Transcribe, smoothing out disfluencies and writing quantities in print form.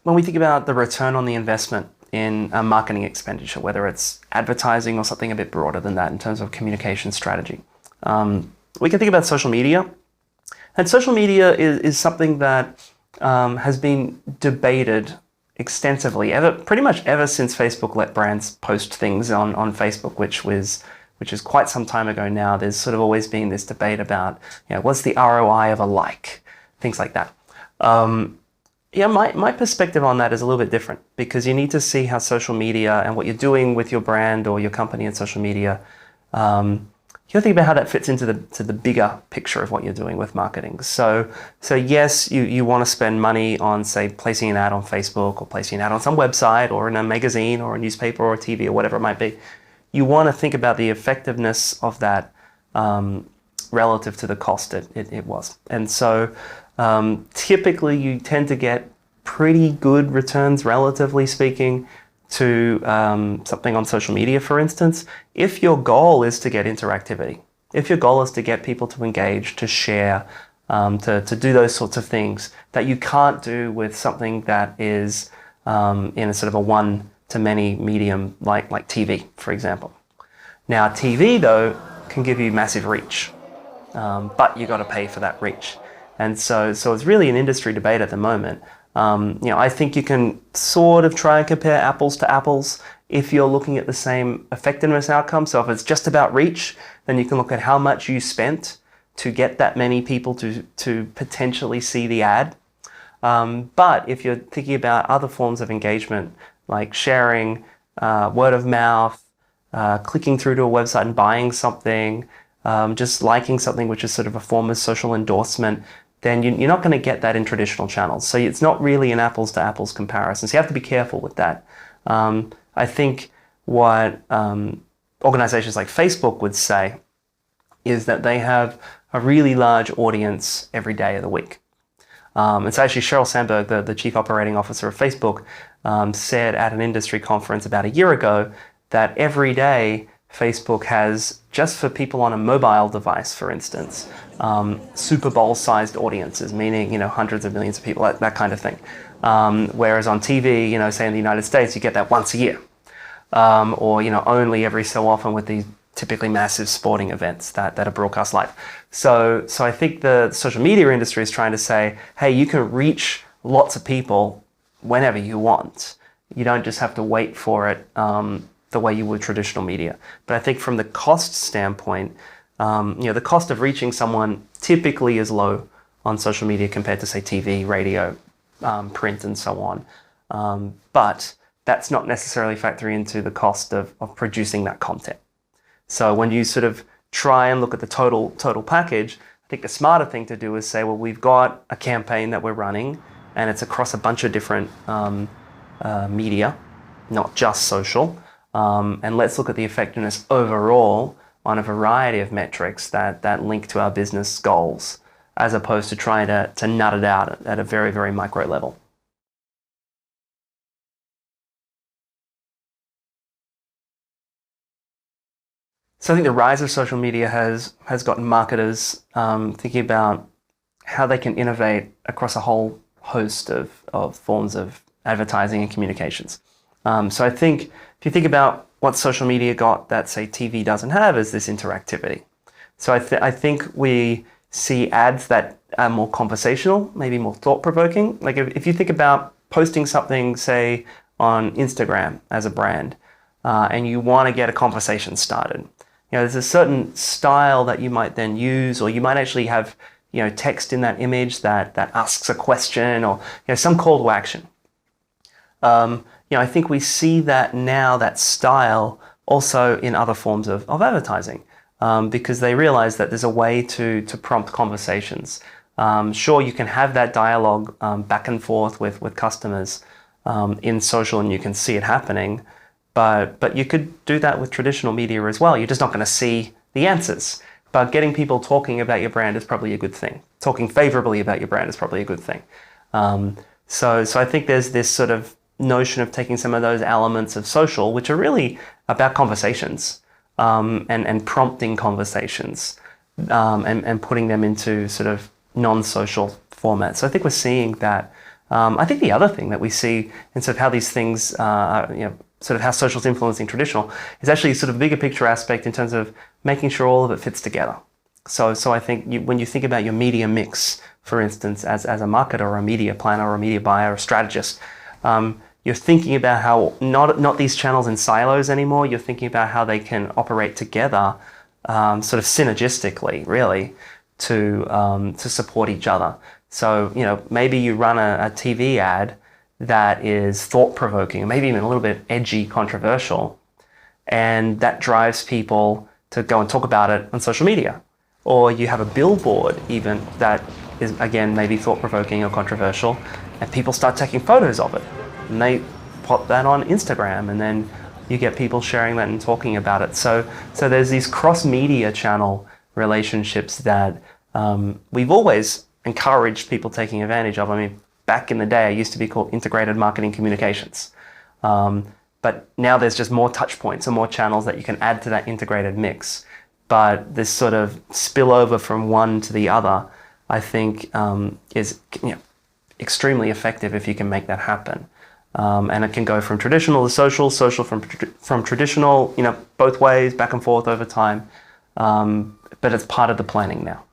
when we think about the return on the investment in a marketing expenditure, whether it's advertising or something a bit broader than that in terms of communication strategy, we can think about social media. And social media is something that has been debated extensively, pretty much ever since Facebook let brands post things on Facebook, which is quite some time ago now. There's sort of always been this debate about, what's the ROI of a like, things like that. My perspective on that is a little bit different, because you need to see how social media and what you're doing with your brand or your company in social media, you gotta think about how that fits into the bigger picture of what you're doing with marketing. So yes, you want to spend money on, say, placing an ad on Facebook or placing an ad on some website or in a magazine or a newspaper or a TV or whatever it might be. You want to think about the effectiveness of that relative to the cost it was. And so typically you tend to get pretty good returns, relatively speaking, to something on social media, for instance, if your goal is to get interactivity, if your goal is to get people to engage, to share, to do those sorts of things that you can't do with something that is in a sort of a one-to-many medium like TV, for example. Now, TV, though, can give you massive reach, but you got to pay for that reach. And so it's really an industry debate at the moment. I think you can sort of try and compare apples to apples if you're looking at the same effectiveness outcome. So if it's just about reach, then you can look at how much you spent to get that many people to potentially see the ad. But if you're thinking about other forms of engagement, like sharing, word of mouth, clicking through to a website and buying something, just liking something, which is sort of a form of social endorsement, then you're not going to get that in traditional channels. So it's not really an apples to apples comparison. So you have to be careful with that. I think what organizations like Facebook would say is that they have a really large audience every day of the week. And so actually Sheryl Sandberg, the chief operating officer of Facebook, said at an industry conference about a year ago that every day Facebook has, just for people on a mobile device, for instance, Super Bowl-sized audiences, meaning, hundreds of millions of people, that kind of thing. Whereas on TV, say in the United States, you get that once a year, or only every so often with these typically massive sporting events that are broadcast live. So I think the social media industry is trying to say, hey, you can reach lots of people whenever you want. You don't just have to wait for it the way you would traditional media. But I think from the cost standpoint, the cost of reaching someone typically is low on social media compared to, say, TV, radio, print, and so on. But that's not necessarily factoring into the cost of producing that content. So when you sort of try and look at the total package, I think the smarter thing to do is say, well, we've got a campaign that we're running, and it's across a bunch of different media, not just social. And let's look at the effectiveness overall on a variety of metrics that link to our business goals, as opposed to trying to nut it out at a very, very micro level. So I think the rise of social media has gotten marketers thinking about how they can innovate across a whole host of forms of advertising and communications. So I think if you think about what social media got that, say, TV doesn't have, is this interactivity. So I think we see ads that are more conversational, maybe more thought-provoking. Like if you think about posting something, say, on Instagram as a brand, and you want to get a conversation started, there's a certain style that you might then use, or you might actually have, text in that image that asks a question, or some call to action. I think we see that now, that style, also in other forms of advertising, because they realize that there's a way to prompt conversations. Sure, you can have that dialogue back and forth with customers in social, and you can see it happening, but you could do that with traditional media as well. You're just not going to see the answers. But getting people talking about your brand is probably a good thing. Talking favorably about your brand is probably a good thing. So I think there's this sort of notion of taking some of those elements of social, which are really about conversations, and prompting conversations, and putting them into sort of non-social formats. So I think we're seeing that I think the other thing that we see in sort of how these things, sort of how social's influencing traditional, is actually sort of a bigger picture aspect in terms of making sure all of it fits together. So I think when you think about your media mix, for instance, as a marketer or a media planner or a media buyer or strategist, you're thinking about how not these channels in silos anymore. You're thinking about how they can operate together, sort of synergistically, really, to support each other. So maybe you run a TV ad that is thought-provoking, maybe even a little bit edgy, controversial, and that drives people to go and talk about it on social media. Or you have a billboard even that is, again, maybe thought-provoking or controversial, and people start taking photos of it. And they pop that on Instagram, and then you get people sharing that and talking about it. So there's these cross-media channel relationships that we've always encouraged people taking advantage of. I mean, back in the day, it used to be called integrated marketing communications. But now there's just more touch points and more channels that you can add to that integrated mix. But this sort of spillover from one to the other, I think, is extremely effective if you can make that happen. And it can go from traditional to social from traditional, both ways, back and forth over time. But it's part of the planning now.